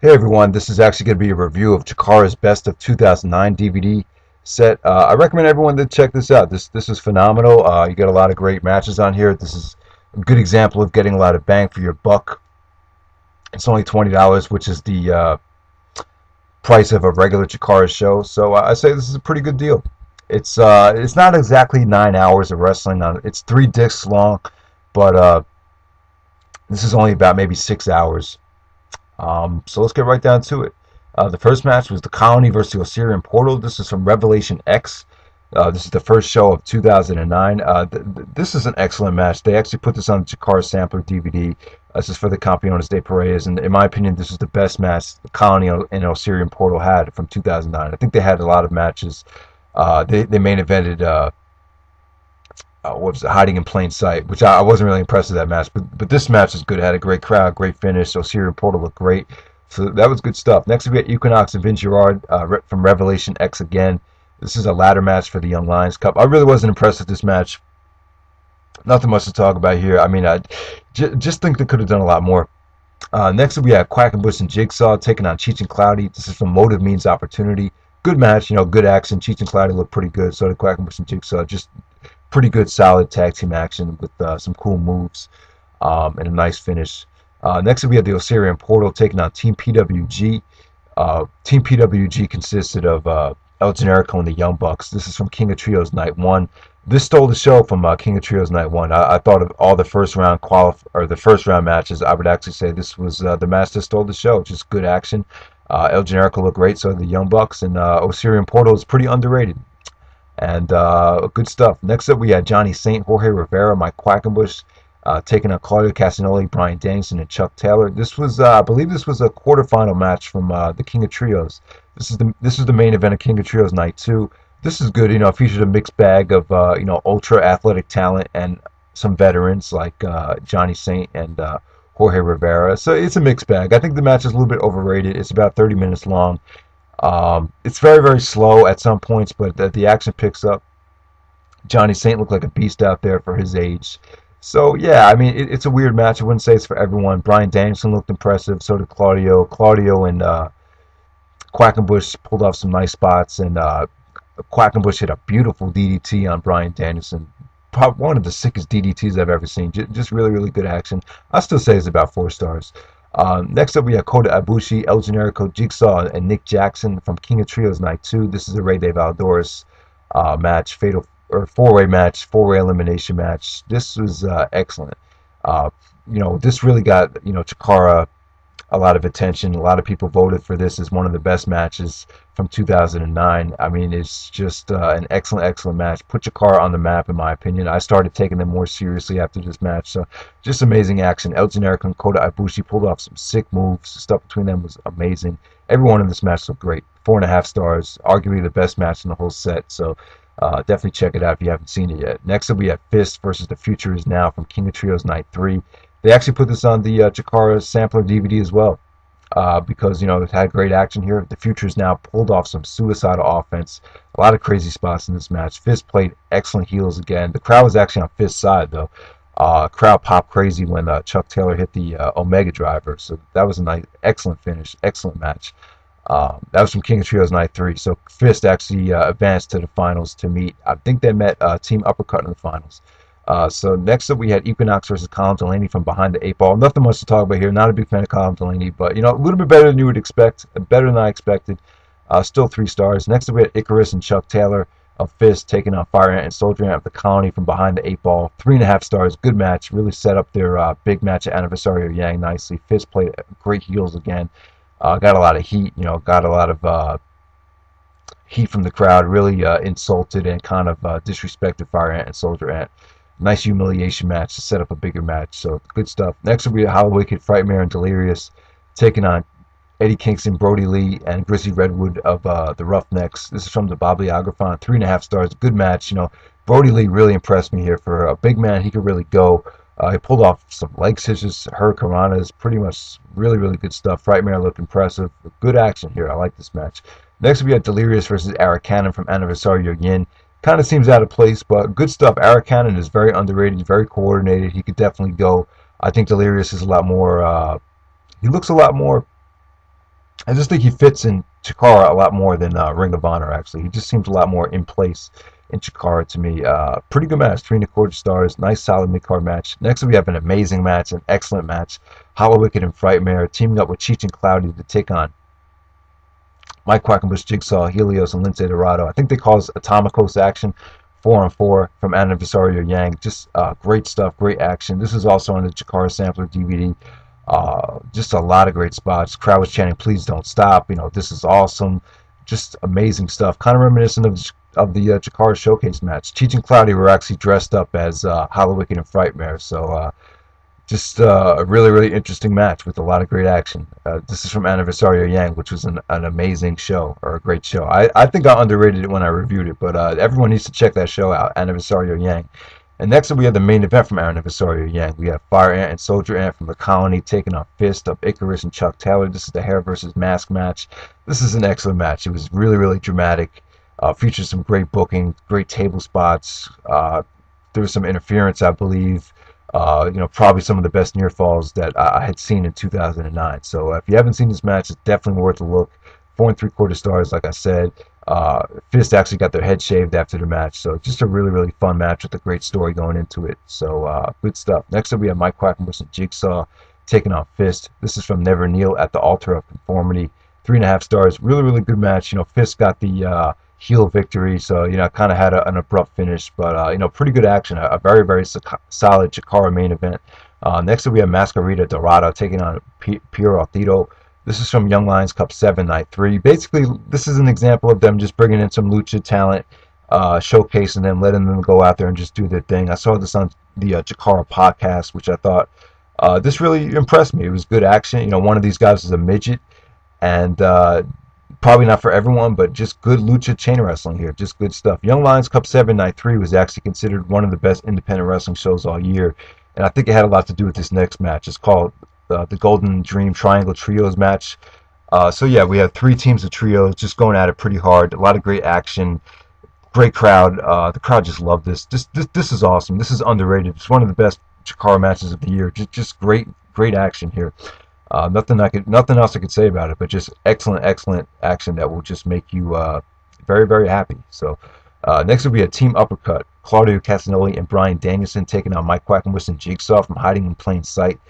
Hey everyone, this is actually going to be a review of Chikara's Best of 2009 DVD set. I recommend everyone to check this out. This is phenomenal. You get a lot of great matches on here. This is a good example of getting a lot of bang for your buck. It's only $20, which is the price of a regular Chikara show. So I say this is a pretty good deal. It's not exactly 9 hours of wrestling. It's 3 discs long, but this is only about maybe 6 hours. So let's get right down to it. The first match was the Colony versus the Osirian Portal. This is from Revelation X. This is the first show of 2009. This is an excellent match. They actually put this on the Chikara Sampler DVD. This is for the Campeones de Parejas, and in my opinion, this is the best match the Colony and Osirian Portal had from 2009. I think they had a lot of matches. They main evented what was it, Hiding in Plain Sight, which I wasn't really impressed with that match, but this match is good. It had a great crowd, great finish. Osirian Portal looked great, so that was good stuff. Next we got Equinox and Gerard from Revelation X again. This is a ladder match for the Young Lions Cup. I really wasn't impressed with this match. Nothing much to talk about here. I mean, I just think they could have done a lot more. Next we have Quackenbush and Jigsaw taking on Cheech and Cloudy. This is from Motive Means Opportunity. Good match, good action. Cheech and Cloudy look pretty good. So did Quackenbush and Jigsaw. Just pretty good, solid tag team action with some cool moves and a nice finish. Next, we have the Osirian Portal taking on Team PWG. Team PWG consisted of El Generico and the Young Bucks. This is from King of Trios Night 1. This stole the show from King of Trios Night 1. I thought of all the first round matches. I would actually say this was the match that stole the show. Just good action. El Generico looked great, so the Young Bucks, and Osirian Portal is pretty underrated. And good stuff. Next up, we had Johnny Saint, Jorge Rivera, Mike Quackenbush, taking on Claudio Castagnoli, Brian Danielson, and Chuck Taylor. This was, I believe, this was a quarterfinal match from the King of Trios. This is the main event of King of Trios Night 2. This is good. It featured a mixed bag of ultra athletic talent and some veterans like Johnny Saint and Jorge Rivera. So it's a mixed bag. I think the match is a little bit overrated. It's about 30 minutes long. It's very, very slow at some points, but the action picks up. Johnny Saint looked like a beast out there for his age. So, yeah, I mean, it's a weird match. I wouldn't say it's for everyone. Brian Danielson looked impressive. So did Claudio. Claudio and Quackenbush pulled off some nice spots, and Quackenbush hit a beautiful DDT on Brian Danielson. Probably one of the sickest DDTs I've ever seen. Just really, really good action. I still say it's about 4 stars. Next up, we have Kota Ibushi, El Generico, Jigsaw, and Nick Jackson from King of Trios Night 2. This is a Rey de Valdoris match, fatal or 4-way match, 4-way elimination match. This was excellent. This really got Chikara a lot of attention. A lot of people voted for this as one of the best matches from 2009. I mean, it's just an excellent, excellent match. Put Chikara on the map, in my opinion. I started taking them more seriously after this match. So, just amazing action. El Generico and Kota Ibushi pulled off some sick moves. The stuff between them was amazing. Everyone in this match looked great. 4.5 stars. Arguably the best match in the whole set. So, definitely check it out if you haven't seen it yet. Next up, we have F.I.S.T versus The Future Is Now from King of Trios Night 3. They actually put this on the Chikara Sampler DVD as well. Because it had great action here. The Futures now pulled off some suicidal offense. A lot of crazy spots in this match. F.I.S.T played excellent heels again. The crowd was actually on F.I.S.T's side though. Crowd popped crazy when Chuck Taylor hit the Omega Driver. So that was a nice, excellent finish, excellent match. That was from King of Trios Night 3. So F.I.S.T actually advanced to the finals to meet. I think they met Team Uppercut in the finals. So next up we had Equinox versus Colin Delaney from Behind the 8 Ball. Nothing much to talk about here. Not a big fan of Colin Delaney, but a little bit better than you would expect. Better than I expected. Still 3 stars. Next up we had Icarus and Chuck Taylor of F.I.S.T taking on Fire Ant and Soldier Ant of the Colony from Behind the 8 Ball. 3.5 stars. Good match. Really set up their big match at Anniversary of Yang nicely. F.I.S.T played great heels again. Got a lot of heat. Got a lot of heat from the crowd. Really insulted and kind of disrespected Fire Ant and Soldier Ant. Nice humiliation match to set up a bigger match. So good stuff. Next will be Hollow Wicked, Frightmare, and Delirious taking on Eddie Kingston, Brody Lee, and Grizzly Redwood of the Roughnecks. This is from the Bibliography. 3.5 stars. Good match. Brody Lee really impressed me here. For a big man, he could really go. He pulled off some leg scissors, hurricanranas, pretty much really, really good stuff. Frightmare looked impressive. Good action here. I like this match. Next we have Delirious versus Eric Cannon from Anniversary of Yin. Kind of seems out of place, but good stuff. Eric Cannon is very underrated, very coordinated. He could definitely go. I think Delirious is a lot more. He looks a lot more I just think he fits in Chikara a lot more than Ring of Honor, actually. He just seems a lot more in place in Chikara to me. Pretty good match, 3¼ stars. Nice, solid mid-card match. Next, we have an amazing match, an excellent match. Hollow Wicked and Frightmare teaming up with Cheech and Cloudy to take on Mike Quackenbush, Jigsaw, Helios, and Lince Dorado. I think they call this Atomicos action, 4-on-4 from Aniversario Yang. Just great stuff, great action. This is also on the Chikara Sampler DVD. Just a lot of great spots. Crowd was chanting, "Please don't stop!" You know, this is awesome. Just amazing stuff. Kind of reminiscent of the Chikara Showcase match. Cheech and Cloudy were actually dressed up as Hollow Wicked and Frightmare. So just a really, really interesting match with a lot of great action. This is from Aniversario Yang, which was an amazing show, or a great show. I think I underrated it when I reviewed it, but everyone needs to check that show out, Aniversario Yang. And next up, we have the main event from Aniversario Yang. We have Fire Ant and Soldier Ant from the Colony taking on F.I.S.T of Icarus and Chuck Taylor. This is the hair versus mask match. This is an excellent match. It was really, really dramatic. Featured some great booking, great table spots. There was some interference, I believe. Probably some of the best near falls that I had seen in 2009. So if you haven't seen this match, it's definitely worth a look. 4¾ stars, like I said. F.I.S.T actually got their head shaved after the match, so just a really, really fun match with a great story going into it. So good stuff. Next up, we have Mike Quackenbush and Jigsaw taking on F.I.S.T. This is from Never Kneel at the Altar of Conformity. 3.5 stars. Really, really good match. F.I.S.T got the heel victory, so kind of had an abrupt finish, but pretty good action. A very, very solid Chikara main event. Next up, we have Masquerita Dorado taking on Puro Tito. This is from Young Lions Cup 7, Night 3. Basically, this is an example of them just bringing in some lucha talent, showcasing them, letting them go out there and just do their thing. I saw this on the Chikara podcast, which I thought this really impressed me. It was good action. One of these guys is a midget, and probably not for everyone, but just good lucha chain wrestling here. Just good stuff. Young Lions Cup 7, Night 3 was actually considered one of the best independent wrestling shows all year, and I think it had a lot to do with this next match. It's called the Golden Dream Triangle Trios match. So yeah, we have 3 teams of trios just going at it pretty hard. A lot of great action, great crowd. The crowd just loved this. This is awesome. This is underrated. It's one of the best Chikara matches of the year. Just great action here. Nothing else I could say about it, but just excellent action that will just make you very, very happy. So next will be a team uppercut. Claudio Castagnoli and Brian Danielson taking on Mike Quackenbush and Jigsaw from Hiding in Plain Sight.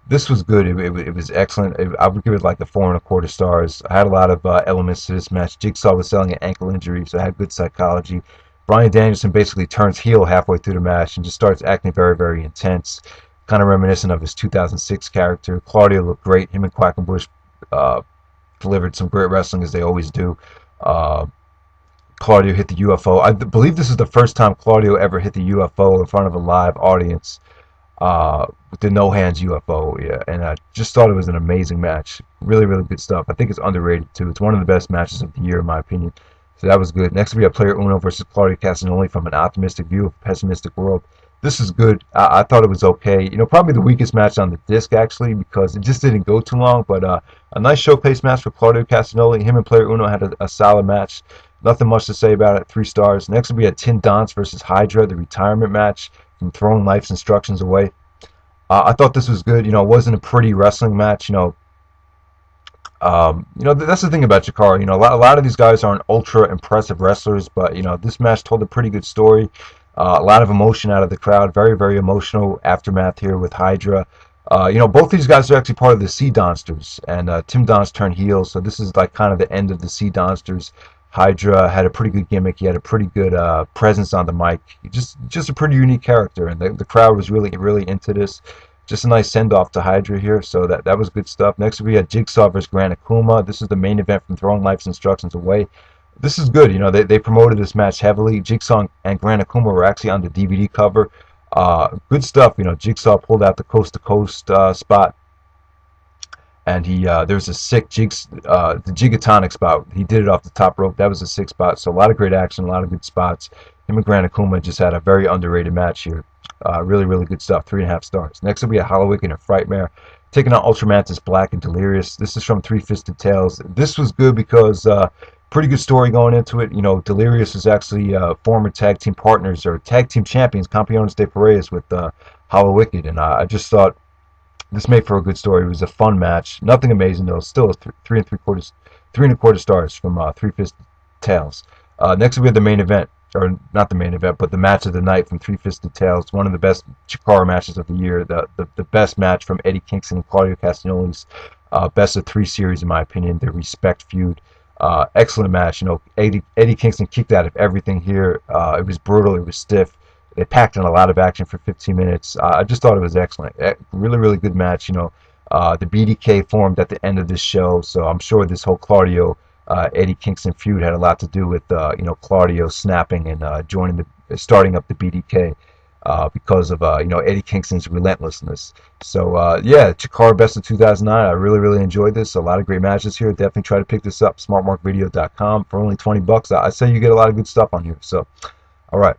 This was good. It was excellent. I would give it like a 4¼ stars. I had a lot of elements to this match. Jigsaw was selling an ankle injury, so I had good psychology. Brian Danielson basically turns heel halfway through the match and just starts acting very, very intense, kind of reminiscent of his 2006 character. Claudio looked great. Him and Quackenbush delivered some great wrestling, as they always do. Claudio hit the UFO. I believe this is the first time Claudio ever hit the UFO in front of a live audience. With the no hands UFO, yeah, and I just thought it was an amazing match. Really, really good stuff. I think it's underrated too. It's one of the best matches of the year, in my opinion. So that was good. Next, we have Player Uno versus Claudio Castagnoli from an optimistic view of a pessimistic world. This is good. I thought it was okay. Probably the weakest match on the disc, actually, because it just didn't go too long. But a nice showcase match for Claudio Castagnoli. Him and Player Uno had a solid match. Nothing much to say about it. 3 stars. Next, we had Tim Donst versus Hydra, the retirement match from Throwing Life's Instructions Away. I thought this was good. It wasn't a pretty wrestling match. That's the thing about Chikara. A lot of these guys aren't ultra impressive wrestlers, but this match told a pretty good story. A lot of emotion out of the crowd. Very, very emotional aftermath here with Hydra. Both these guys are actually part of the Sea Donsters, and Tim Donst turned heel, so this is like kind of the end of the Sea Donsters. Hydra had a pretty good gimmick. He had a pretty good presence on the mic. Just a pretty unique character, and the crowd was really, really into this. Just a nice send-off to Hydra here, so that was good stuff. Next, we had Jigsaw versus Gran Akuma. This is the main event from Throwing Life's Instructions Away. This is good. They promoted this match heavily. Jigsaw and Gran Akuma were actually on the DVD cover. Good stuff. Jigsaw pulled out the coast-to-coast spot. And there's a sick the Gigatonic spot. He did it off the top rope. That was a sick spot. So a lot of great action, a lot of good spots. Him and Gran Akuma just had a very underrated match here. Really, really good stuff. 3.5 stars. Next up, we have Hollow Wicked and Frightmare taking on Ultramantis Black and Delirious. This is from Three Fisted Tales. This was good because pretty good story going into it. Delirious is actually former tag team partners or tag team champions, Campeones de Parejas, with Hollow Wicked. And I just thought This made for a good story. It was a fun match. Nothing amazing though. Still three and a quarter stars from Three Fist Tales. Next we have the main event, or not the main event, but the match of the night from Three Fisted Tales. One of the best Chikara matches of the year. The best match from Eddie Kingston and Claudio Castagnoli's best of three series, in my opinion. Their Respect feud. Excellent match. You know, Eddie Kingston kicked out of everything here. It was brutal. It was stiff. They packed in a lot of action for 15 minutes. I just thought it was excellent. Really, really good match. You know, the BDK formed at the end of this show, so I'm sure this whole Claudio Eddie Kingston feud had a lot to do with you know, Claudio snapping and starting up the BDK because of you know, Eddie Kingston's relentlessness. So yeah, Chikara Best of 2009. I really, really enjoyed this. A lot of great matches here. Definitely try to pick this up. SmartMarkVideo.com for only $20. I say you get a lot of good stuff on here. So, all right.